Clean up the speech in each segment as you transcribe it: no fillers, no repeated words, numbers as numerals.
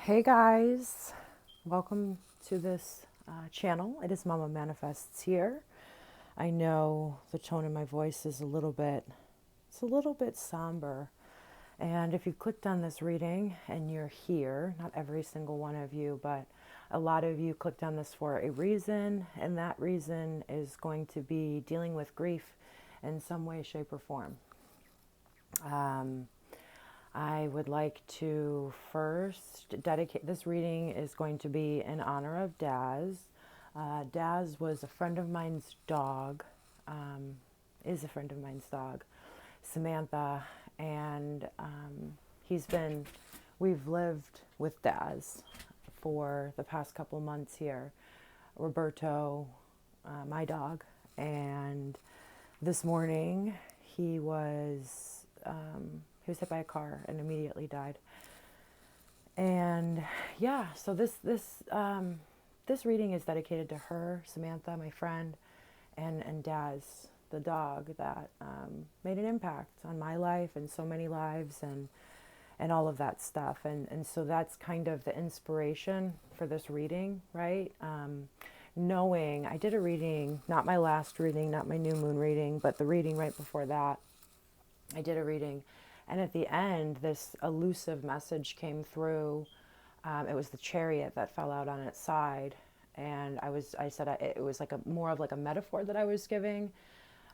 Hey guys, welcome to this channel. It is Mama Manifests here. I know the tone in my voice is it's a little bit somber. And if you clicked on this reading and you're here, not every single one of you, but a lot of you clicked on this for a reason, and that reason is going to be dealing with grief in some way, shape, or form. I would like to first dedicate this reading is going to be in honor of Daz. Daz was a friend of mine's dog, is a friend of mine's dog, Samantha, and we've lived with Daz for the past couple months here. Roberto, my dog, and this morning he was hit by a car and immediately died. And yeah, so this reading is dedicated to her, Samantha, my friend, and Daz, the dog that made an impact on my life and so many lives and all of that stuff. And so that's kind of the inspiration for this reading, right? Knowing I did a reading, not my last reading, not my new moon reading, but the reading right before that, I did a reading. And at the end, this elusive message came through. It was the chariot that fell out on its side. And I said it was like more of like a metaphor that I was giving.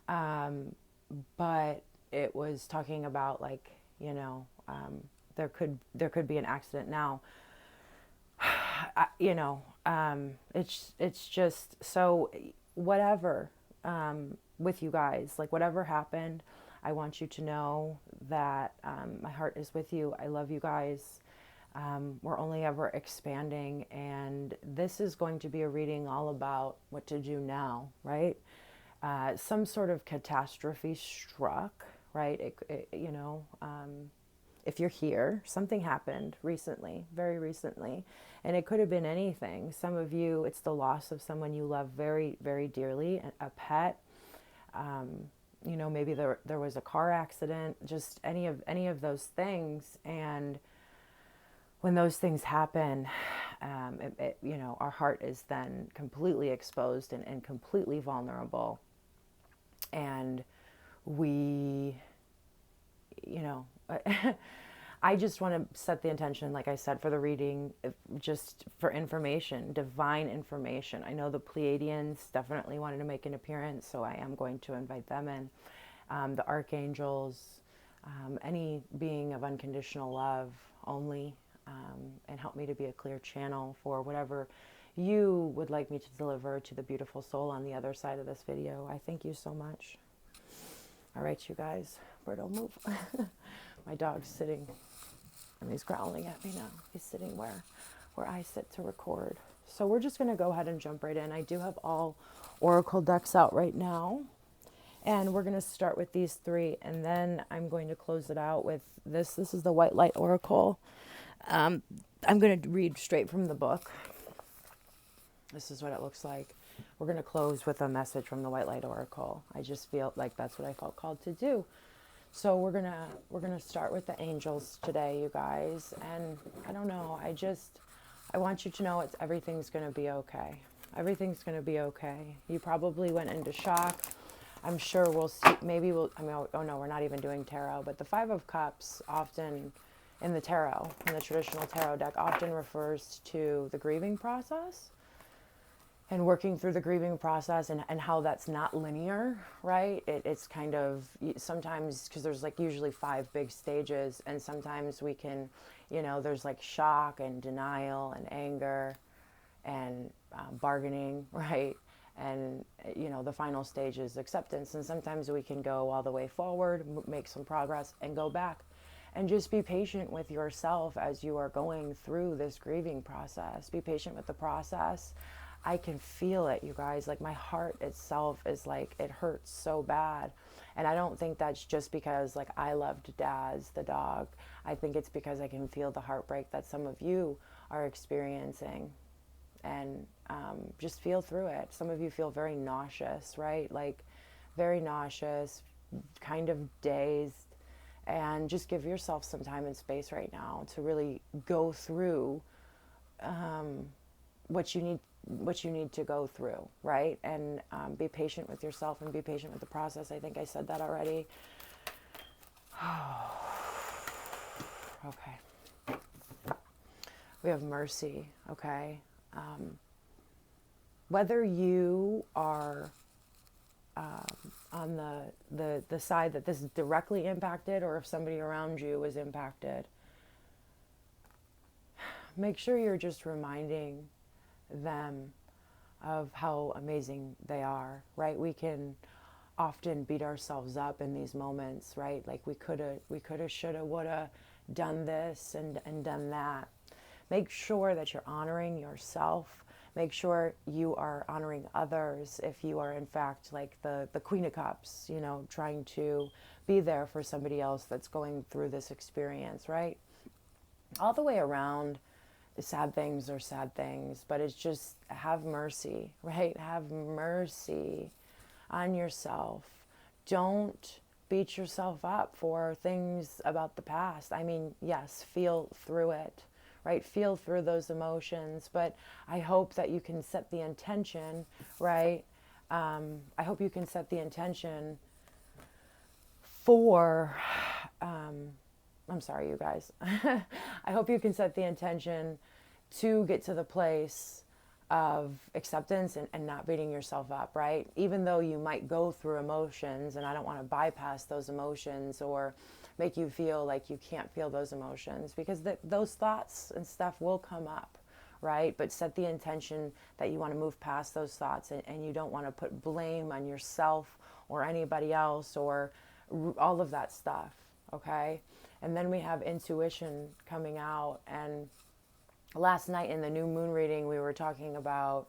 But it was talking about like, there could be an accident now. It's just, so whatever, with you guys, like whatever happened, I want you to know that my heart is with you. I love you guys. We're only ever expanding, and this is going to be a reading all about what to do now, right? Some sort of catastrophe struck, right? If you're here, something happened recently, very recently, and it could have been anything. Some of you, it's the loss of someone you love very, very dearly, a pet. Maybe there was a car accident, just any of those things. And when those things happen, our heart is then completely exposed and completely vulnerable. And we, I just want to set the intention, like I said, for the reading, just for information, divine information. I know the Pleiadians definitely wanted to make an appearance, so I am going to invite them in. The archangels, any being of unconditional love only, and help me to be a clear channel for whatever you would like me to deliver to the beautiful soul on the other side of this video. I thank you so much. All right, you guys, Berto, move. My dog's sitting, and he's growling at me now. He's sitting where I sit to record. So we're just going to go ahead and jump right in. I do have all oracle decks out right now, and we're going to start with these three, and then I'm going to close it out with this. This is the White Light Oracle. I'm going to read straight from the book. This is what it looks like. We're going to close with a message from the White Light Oracle. I just feel like that's what I felt called to do. So we're gonna start with the angels today, you guys. And I don't know, I want you to know everything's gonna be okay. Everything's gonna be okay. You probably went into shock. I'm sure we'll see, oh no, we're not even doing tarot, but the Five of Cups often in the tarot, in the traditional tarot deck, often refers to the grieving process. And working through the grieving process and how that's not linear, right? It's kind of sometimes, because there's like usually 5 big stages, and sometimes we can, there's like shock and denial and anger and bargaining, right? And, the final stage is acceptance. And sometimes we can go all the way forward, make some progress, and go back. And just be patient with yourself as you are going through this grieving process. Be patient with the process. I can feel it, you guys. Like my heart itself is like, it hurts so bad. And I don't think that's just because like I loved Daz, the dog. I think it's because I can feel the heartbreak that some of you are experiencing. And just feel through it. Some of you feel very nauseous, right? Like very nauseous, kind of dazed. And just give yourself some time and space right now to really go through what you need to go through, right? And be patient with yourself and be patient with the process. I think I said that already. Okay. We have mercy, okay? Whether you are on the side that this is directly impacted, or if somebody around you is impacted, make sure you're just reminding them of how amazing they are, right? We can often beat ourselves up in these moments, right? Like we coulda, shoulda, woulda done this and done that. Make sure that you're honoring yourself. Make sure you are honoring others if you are in fact like the Queen of Cups, you know, trying to be there for somebody else that's going through this experience, right? All the way around, sad things are sad things, but it's just have mercy, right? Have mercy on yourself. Don't beat yourself up for things about the past. I mean, yes, feel through it, right? Feel through those emotions, but I hope that you can set the intention, right? I hope you can set the intention for, I'm sorry, you guys. I hope you can set the intention to get to the place of acceptance and not beating yourself up, right? Even though you might go through emotions, and I don't want to bypass those emotions or make you feel like you can't feel those emotions, because those thoughts and stuff will come up, right? But set the intention that you want to move past those thoughts, and you don't want to put blame on yourself or anybody else or all of that stuff, okay? And then we have intuition coming out. And last night in the new moon reading, we were talking about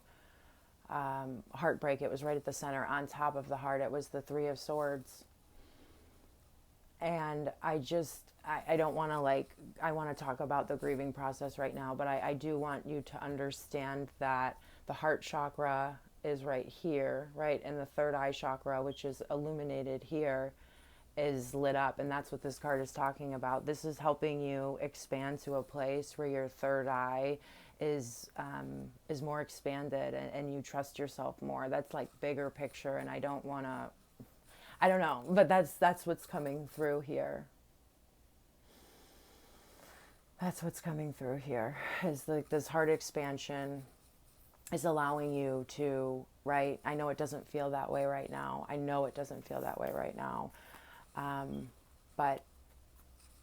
heartbreak. It was right at the center, on top of the heart. It was the Three of Swords. And I don't want to I want to talk about the grieving process right now, but I do want you to understand that the heart chakra is right here, right? And the third eye chakra, which is illuminated here, is lit up. And that's what this card is talking about. This is helping you expand to a place where your third eye is more expanded, and you trust yourself more. That's like bigger picture, and I don't know, but that's what's coming through here. That's what's coming through here, is like this heart expansion is allowing you to, right? I know it doesn't feel that way right now. But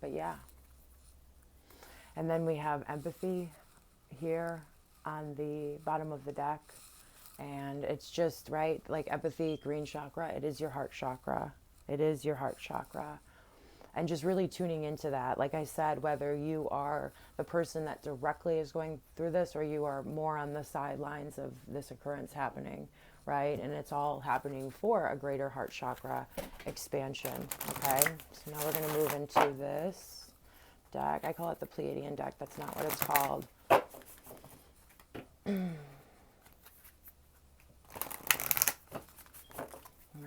yeah. And then we have empathy here on the bottom of the deck. And it's just, right, like empathy, green chakra, it is your heart chakra. And just really tuning into that. Like I said, whether you are the person that directly is going through this, or you are more on the sidelines of this occurrence happening, right? And it's all happening for a greater heart chakra expansion, okay? So now we're going to move into this deck. I call it the Pleiadian deck. That's not what it's called. We're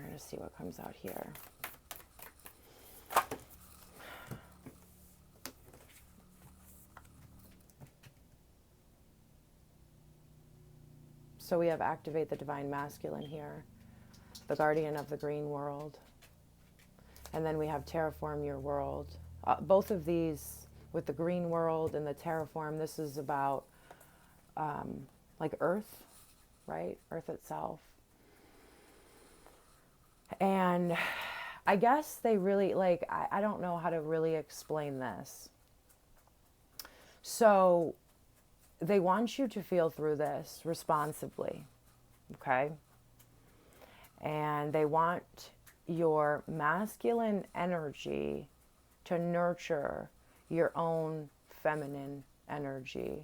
going to see what comes out here. So we have activate the divine masculine here, the guardian of the green world. And then we have terraform your world. Both of these, with the green world and the terraform, this is about like Earth, right? Earth itself. And I guess they really, like, I don't know how to really explain this. So they want you to feel through this responsibly, okay? And they want your masculine energy to nurture your own feminine energy,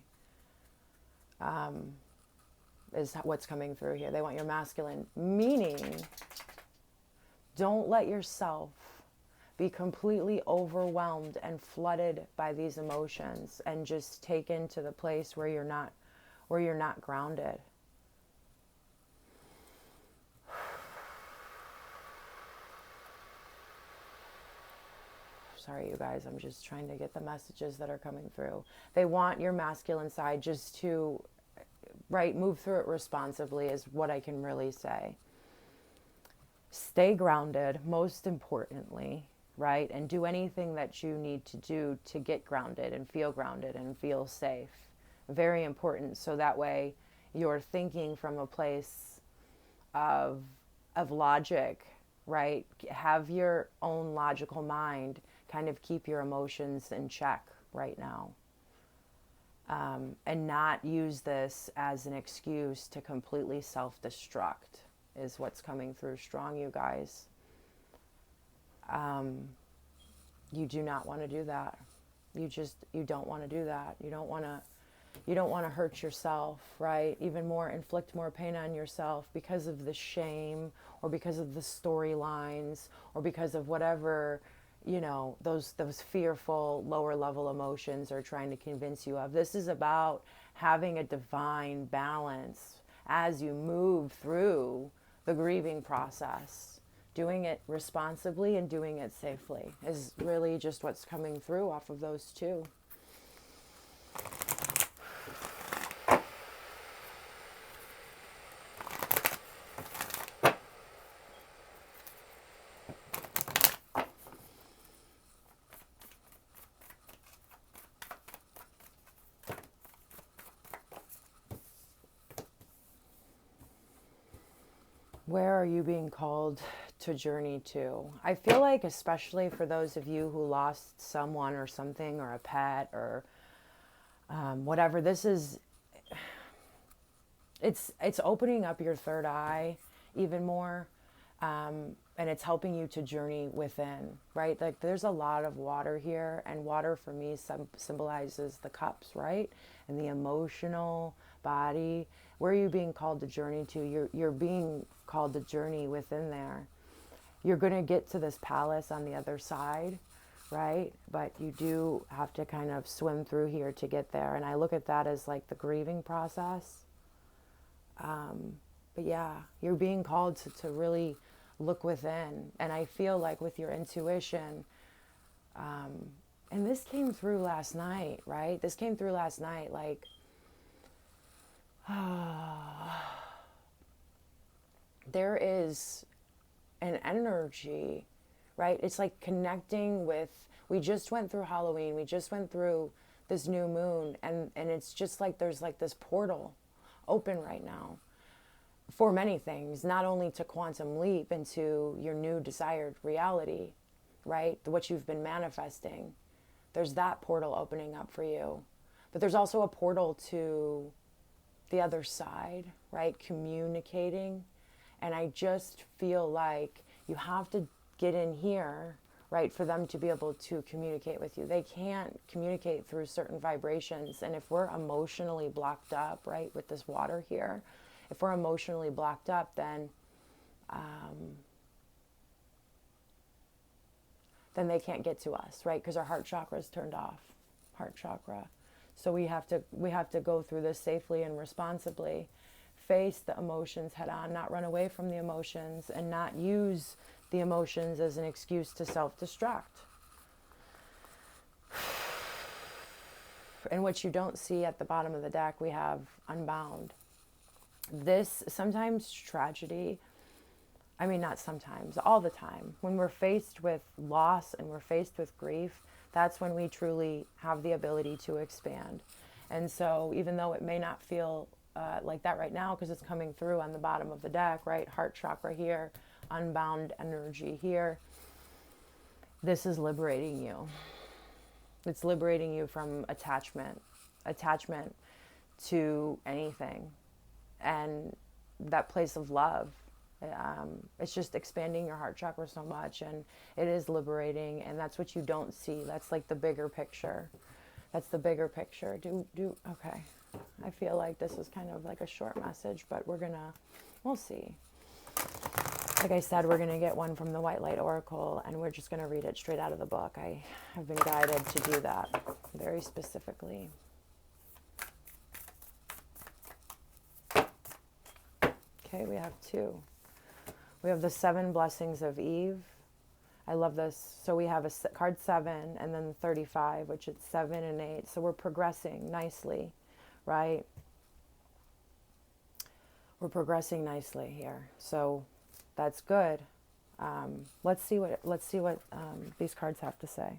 is what's coming through here. They want your masculine, meaning don't let yourself be completely overwhelmed and flooded by these emotions and just taken to the place where you're not grounded. sorry, you guys, I'm just trying to get the messages that are coming through. They want your masculine side just to, right, move through it responsibly is what I can really say. Stay grounded, most importantly, right? And do anything that you need to do to get grounded and feel safe. Very important. So that way you're thinking from a place of logic, right? Have your own logical mind kind of keep your emotions in check right now. And not use this as an excuse to completely self-destruct is what's coming through strong, you guys. You do not want to do that. You don't want to do that. You don't want to hurt yourself, right? Even more, inflict more pain on yourself because of the shame or because of the storylines or because of whatever, those fearful lower level emotions are trying to convince you of. This is about having a divine balance as you move through the grieving process. Doing it responsibly and doing it safely is really just what's coming through off of those two. Where are you being called to journey to? I feel like, especially for those of you who lost someone or something or a pet or whatever, this is, it's opening up your third eye even more, and it's helping you to journey within, right? Like there's a lot of water here, and water for me symbolizes the cups, right? And the emotional body. Where are you being called to journey to? You're being called to journey within there. You're going to get to this palace on the other side, right? But you do have to kind of swim through here to get there. And I look at that as like the grieving process. But yeah, you're being called to really look within. And I feel like with your intuition, and this came through last night, right? This came through last night, like, there is an energy, right? It's like connecting with, we just went through Halloween, we just went through this new moon, and it's just like there's like this portal open right now for many things, not only to quantum leap into your new desired reality, right? What you've been manifesting. There's that portal opening up for you. But there's also a portal to the other side, right? Communicating. And I just feel like you have to get in here, right, for them to be able to communicate with you. They can't communicate through certain vibrations. And if we're emotionally blocked up, right, with this water here, if we're emotionally blocked up, then they can't get to us, right? Because our heart chakra is turned off, heart chakra. So we have to go through this safely and responsibly, face the emotions head on, not run away from the emotions, and not use the emotions as an excuse to self-destruct. And what you don't see at the bottom of the deck, we have unbound. This, sometimes tragedy, I mean, not sometimes, all the time, when we're faced with loss and we're faced with grief, that's when we truly have the ability to expand. And so even though it may not feel like that right now, because it's coming through on the bottom of the deck, right? Heart chakra here, unbound energy here. This is liberating you. It's liberating you from attachment to anything. And that place of love. It's just expanding your heart chakra so much, and it is liberating, and that's what you don't see. That's like the bigger picture. That's the bigger picture. Okay. I feel like this is kind of like a short message, but we'll see. Like I said, we're gonna get one from the White Light Oracle, and we're just gonna read it straight out of the book. I have been guided to do that very specifically. Okay, we have two. We have the 7 blessings of Eve. I love this. So we have card 7 and then the 35, which is 7 and 8. So we're progressing nicely, right? We're progressing nicely here. So that's good. Let's see what these cards have to say.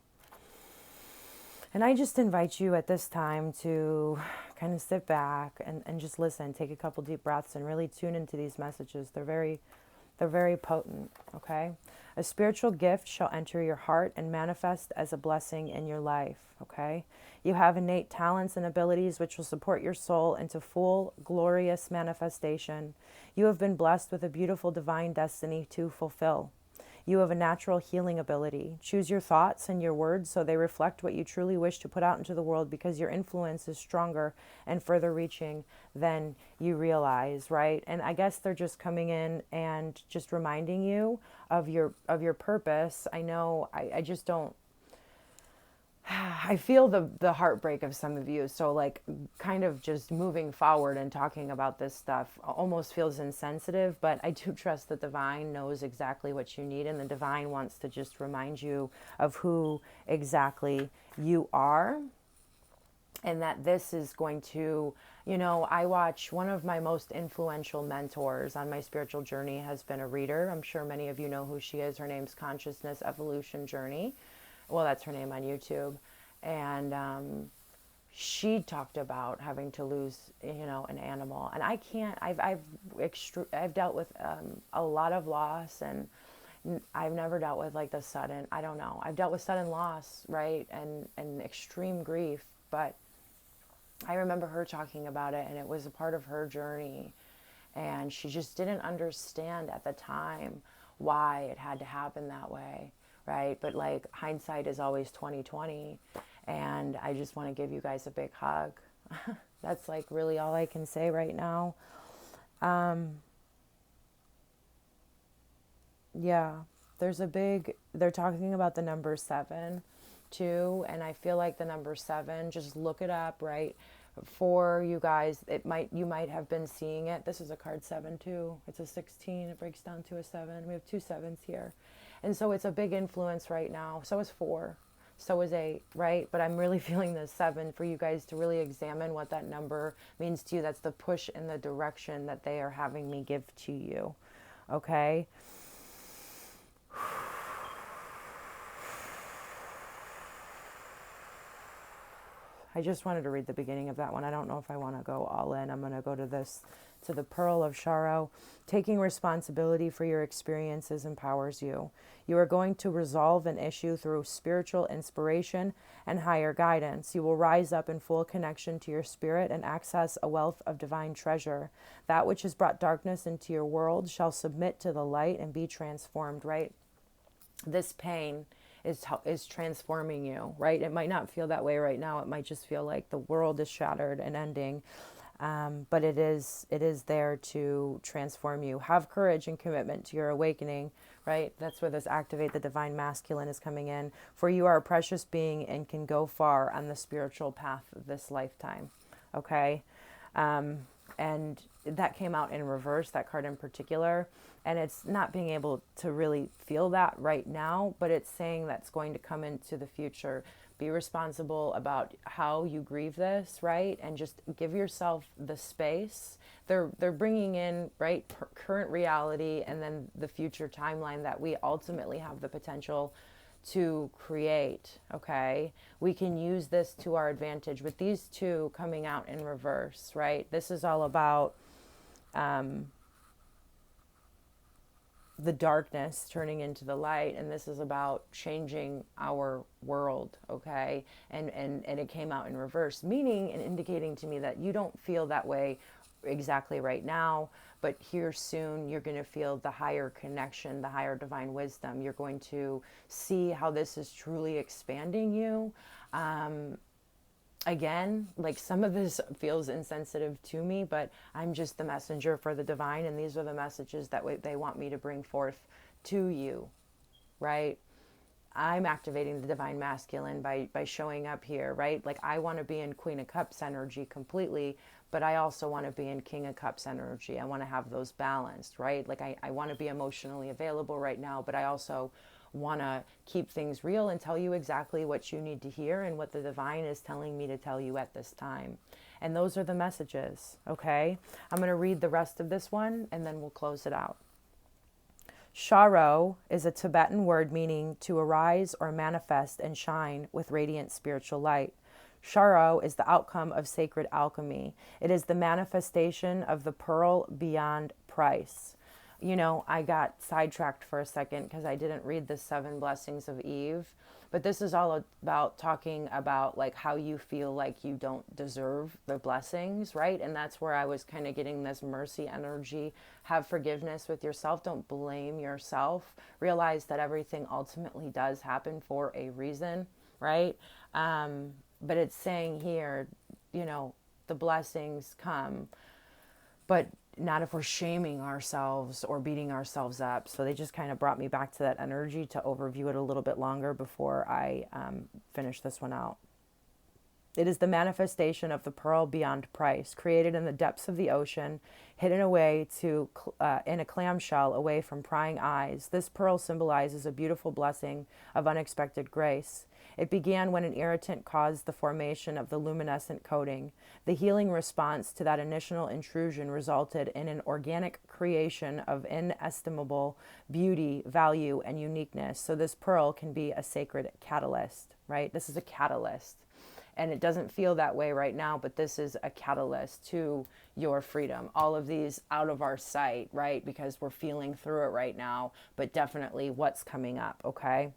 And I just invite you at this time to kind of sit back and just listen, take a couple deep breaths and really tune into these messages. They're very potent, okay? A spiritual gift shall enter your heart and manifest as a blessing in your life, okay? You have innate talents and abilities which will support your soul into full, glorious manifestation. You have been blessed with a beautiful divine destiny to fulfill. You have a natural healing ability. Choose your thoughts and your words so they reflect what you truly wish to put out into the world, because your influence is stronger and further reaching than you realize, right? And I guess they're just coming in and just reminding you of your purpose. I know I just don't, I feel the heartbreak of some of you. So like kind of just moving forward and talking about this stuff almost feels insensitive, but I do trust the divine knows exactly what you need, and the divine wants to just remind you of who exactly you are, and that this is going to, I watch one of my most influential mentors on my spiritual journey has been a reader. I'm sure many of you know who she is. Her name's Consciousness Evolution Journey. Well, that's her name on YouTube. And she talked about having to lose, an animal. And I can't, I've dealt with a lot of loss, and I've never dealt with like the sudden, I don't know. I've dealt with sudden loss, right? And extreme grief. But I remember her talking about it, and it was a part of her journey. And she just didn't understand at the time why it had to happen that way. Right? But like hindsight is always 20/20, and I just want to give you guys a big hug. That's like really all I can say right now. Yeah, they're talking about the number 7 too, and I feel like the number 7, just look it up, right? For you guys, you might have been seeing it. This is a card 7 too. It's a 16, it breaks down to a 7. We have 2 7s here. And so it's a big influence right now. So is 4. So is 8, right? But I'm really feeling the 7 for you guys to really examine what that number means to you. That's the push in the direction that they are having me give to you. Okay? I just wanted to read the beginning of that one. I don't know if I want to go all in. I'm going to go to the Pearl of Sorrow. Taking responsibility for your experiences empowers you. You are going to resolve an issue through spiritual inspiration and higher guidance. You will rise up in full connection to your spirit and access a wealth of divine treasure. That which has brought darkness into your world shall submit to the light and be transformed, right? This pain is transforming you, right? It might not feel that way right now. It might just feel like the world is shattered and ending. But it is there to transform you. Have courage and commitment to your awakening, right? That's where this activate the divine masculine is coming in. For you are a precious being and can go far on the spiritual path of this lifetime, okay? And that came out in reverse, that card in particular. And it's not being able to really feel that right now, but it's saying that's going to come into the future. Be responsible about how you grieve this, right? And just give yourself the space. They're bringing in, right, current reality and then the future timeline that we ultimately have the potential to create, okay? We can use this to our advantage with these 2 coming out in reverse, right? This is all about the darkness turning into the light, and this is about changing our world, okay? And it came out in reverse, meaning and indicating to me that you don't feel that way exactly right now, but here soon you're going to feel the higher connection, the higher divine wisdom. You're going to see how this is truly expanding you. Again, like some of this feels insensitive to me, but I'm just the messenger for the divine, and these are the messages that they want me to bring forth to you, right? I'm activating the divine masculine by showing up here, right? Like I want to be in Queen of Cups energy completely, but I also want to be in King of Cups energy. I want to have those balanced, right? Like I want to be emotionally available right now, but I also want to keep things real and tell you exactly what you need to hear and what the divine is telling me to tell you at this time. And those are the messages, okay? I'm going to read the rest of this one and then we'll close it out. Sharo is a Tibetan word meaning to arise or manifest and shine with radiant spiritual light. Sharo is the outcome of sacred alchemy. It is the manifestation of the pearl beyond price. You know, I got sidetracked for a second because I didn't read the 7 blessings of Eve. But this is all about talking about like how you feel like you don't deserve the blessings, right? And that's where I was kind of getting this mercy energy. Have forgiveness with yourself. Don't blame yourself. Realize that everything ultimately does happen for a reason, right? But it's saying here, you know, the blessings come, but not if we're shaming ourselves or beating ourselves up. So they just kind of brought me back to that energy to overview it a little bit longer before I finish this one out. It is the manifestation of the pearl beyond price, created in the depths of the ocean, hidden away in a clamshell away from prying eyes. This pearl symbolizes a beautiful blessing of unexpected grace. It began when an irritant caused the formation of the luminescent coating. The healing response to that initial intrusion resulted in an organic creation of inestimable beauty, value, and uniqueness. So this pearl can be a sacred catalyst, right? This is a catalyst. And it doesn't feel that way right now, but this is a catalyst to your freedom. All of these out of our sight, right? Because we're feeling through it right now, but definitely what's coming up, okay?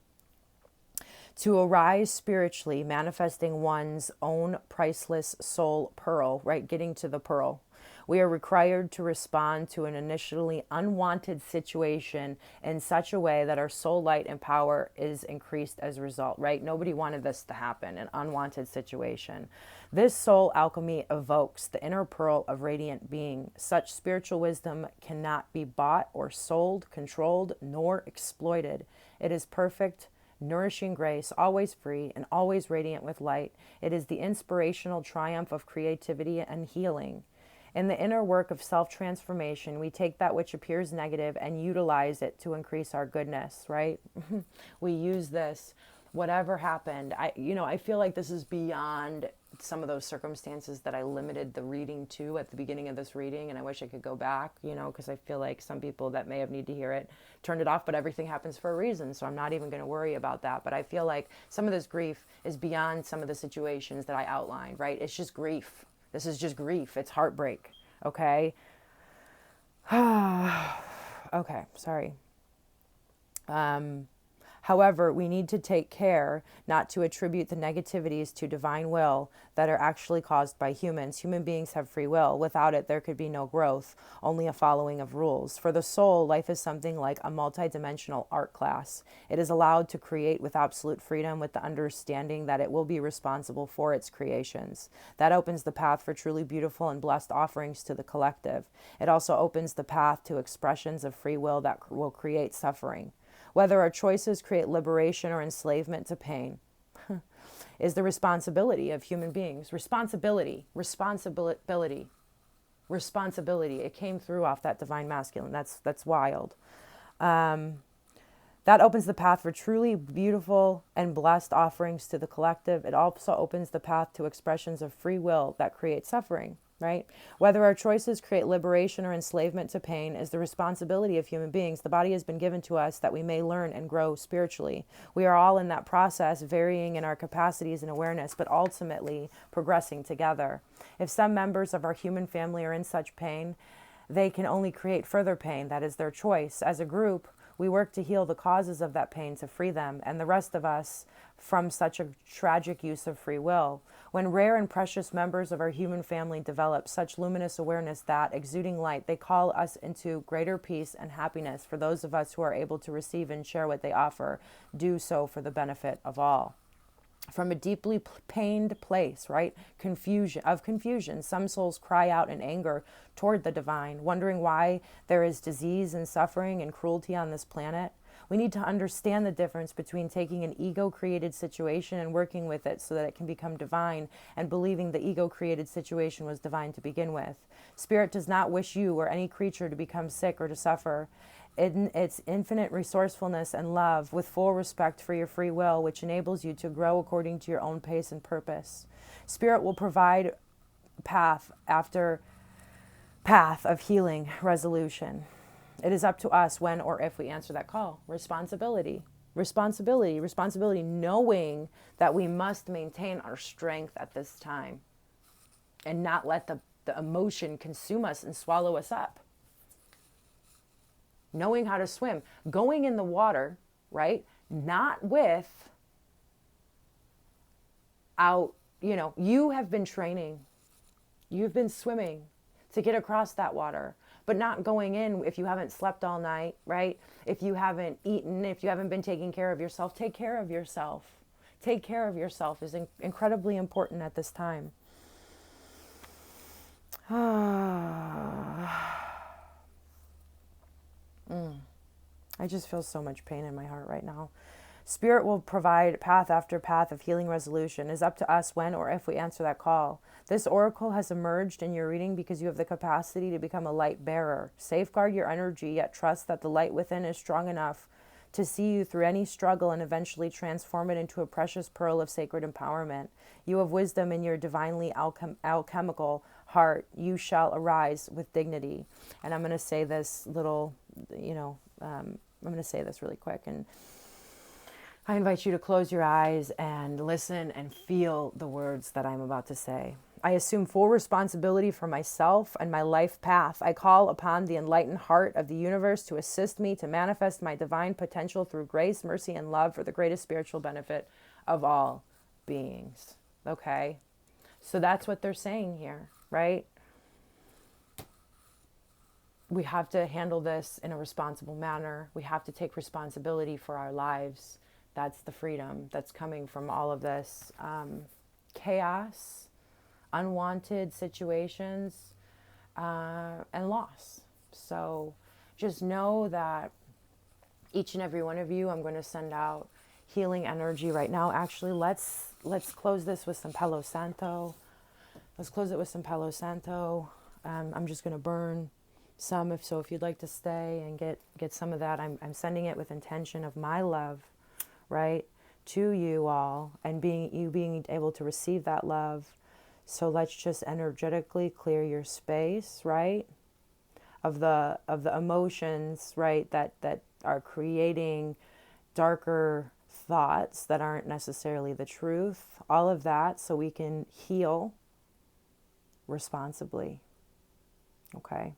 To arise spiritually, manifesting one's own priceless soul pearl, right? Getting to the pearl. We are required to respond to an initially unwanted situation in such a way that our soul light and power is increased as a result, right? Nobody wanted this to happen, an unwanted situation. This soul alchemy evokes the inner pearl of radiant being. Such spiritual wisdom cannot be bought or sold, controlled, nor exploited. It is perfect, nourishing grace, always free and always radiant with light. It is the inspirational triumph of creativity and healing. In the inner work of self-transformation, we take that which appears negative and utilize it to increase our goodness, right? We use this, whatever happened. I feel like this is beyond some of those circumstances that I limited the reading to at the beginning of this reading, and I wish I could go back, because I feel like some people that may have need to hear it turned it off, but everything happens for a reason, so I'm not even going to worry about that. But I feel like some of this grief is beyond some of the situations that I outlined, right? It's just grief. This is just grief. It's heartbreak, okay? Okay, sorry. However, we need to take care not to attribute the negativities to divine will that are actually caused by humans. Human beings have free will. Without it, there could be no growth, only a following of rules. For the soul, life is something like a multidimensional art class. It is allowed to create with absolute freedom, with the understanding that it will be responsible for its creations. That opens the path for truly beautiful and blessed offerings to the collective. It also opens the path to expressions of free will that will create suffering. Whether our choices create liberation or enslavement to pain is the responsibility of human beings. Responsibility. It came through off that divine masculine. That's wild. That opens the path for truly beautiful and blessed offerings to the collective. It also opens the path to expressions of free will that create suffering. Right? Whether our choices create liberation or enslavement to pain is the responsibility of human beings. The body has been given to us that we may learn and grow spiritually. We are all in that process, varying in our capacities and awareness, but ultimately progressing together. If some members of our human family are in such pain, they can only create further pain. That is their choice. As a group, we work to heal the causes of that pain, to free them, and the rest of us from such a tragic use of free will. When rare and precious members of our human family develop such luminous awareness that, exuding light, they call us into greater peace and happiness. For those of us who are able to receive and share what they offer, do so for the benefit of all. From a deeply pained place, right? Confusion. Some souls cry out in anger toward the divine, wondering why there is disease and suffering and cruelty on this planet. We need to understand the difference between taking an ego-created situation and working with it so that it can become divine, and believing the ego-created situation was divine to begin with. Spirit does not wish you or any creature to become sick or to suffer. in its infinite resourcefulness and love, with full respect for your free will, which enables you to grow according to your own pace and purpose. Spirit will provide path after path of healing resolution. It is up to us when or if we answer that call. Responsibility, responsibility, responsibility, knowing that we must maintain our strength at this time and not let the emotion consume us and swallow us up. Knowing how to swim, going in the water, right? Not with out, you have been training. You've been swimming to get across that water, but not going in if you haven't slept all night, right? If you haven't eaten, if you haven't been taking care of yourself, take care of yourself. Take care of yourself is incredibly important at this time. I just feel so much pain in my heart right now. Spirit will provide path after path of healing resolution. It is up to us when or if we answer that call. This oracle has emerged in your reading because you have the capacity to become a light bearer. Safeguard your energy, yet trust that the light within is strong enough to see you through any struggle and eventually transform it into a precious pearl of sacred empowerment. You have wisdom in your divinely alchemical heart. You shall arise with dignity. And I'm going to say this little, I'm going to say this really quick. And I invite you to close your eyes and listen and feel the words that I'm about to say. I assume full responsibility for myself and my life path. I call upon the enlightened heart of the universe to assist me to manifest my divine potential through grace, mercy, and love for the greatest spiritual benefit of all beings. Okay? So that's what they're saying here, right? We have to handle this in a responsible manner. We have to take responsibility for our lives. That's the freedom that's coming from all of this chaos, unwanted situations, and loss. So just know that each and every one of you, I'm going to send out healing energy right now. Actually, let's close this with some Palo Santo. Let's close it with some Palo Santo. I'm just going to burn some if you'd like to stay and get some of that. I'm sending it with intention of my love, right, to you all, and being able to receive that love. So let's just energetically clear your space, right, of the emotions, right, that are creating darker thoughts that aren't necessarily the truth, all of that, so we can heal responsibly. Okay.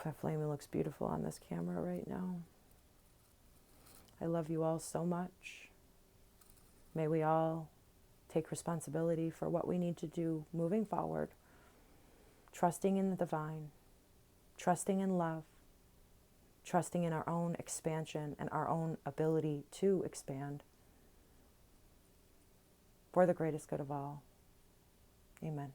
That flame looks beautiful on this camera right now. I love you all so much. May we all take responsibility for what we need to do moving forward, trusting in the divine, trusting in love, trusting in our own expansion and our own ability to expand for the greatest good of all. Amen.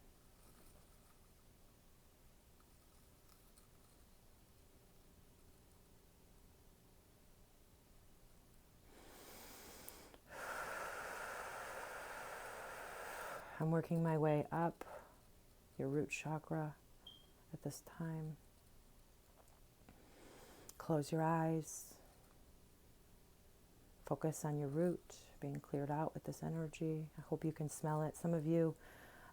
I'm working my way up your root chakra at this time. Close your eyes. Focus on your root being cleared out with this energy. I hope you can smell it. Some of you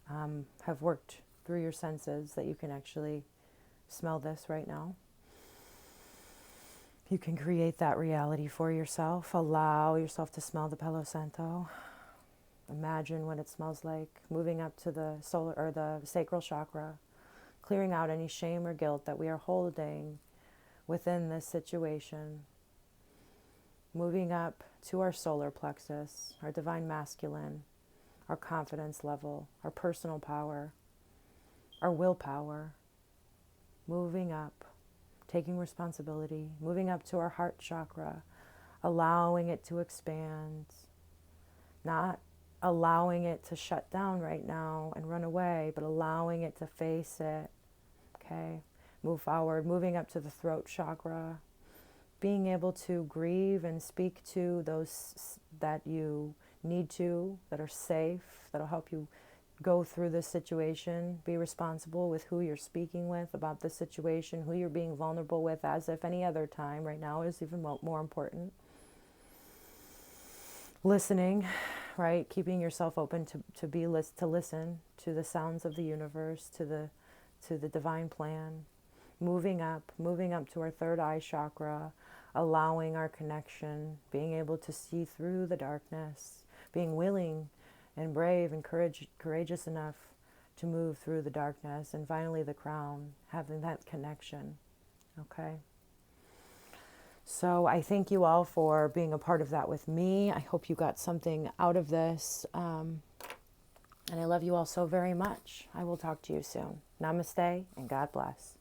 have worked through your senses that you can actually smell this right now. You can create that reality for yourself. Allow yourself to smell the Palo Santo. Imagine what it smells like, moving up to the solar or the sacral chakra, clearing out any shame or guilt that we are holding within this situation, moving up to our solar plexus, our divine masculine, our confidence level, our personal power, our willpower, moving up, taking responsibility, moving up to our heart chakra, allowing it to expand, not allowing it to shut down right now and run away, but allowing it to face it. Okay, move forward, moving up to the throat chakra, being able to grieve and speak to those that you need to, that are safe, that'll help you go through this situation. Be responsible with who you're speaking with about the situation, who you're being vulnerable with, as if any other time. Right now is even more important. Listening, right? Keeping yourself open to listen to the sounds of the universe, to the divine plan. Moving up to our third eye chakra, allowing our connection, being able to see through the darkness, being willing and brave and courageous enough to move through the darkness. And finally the crown, having that connection. Okay. So I thank you all for being a part of that with me. I hope you got something out of this. And I love you all so very much. I will talk to you soon. Namaste and God bless.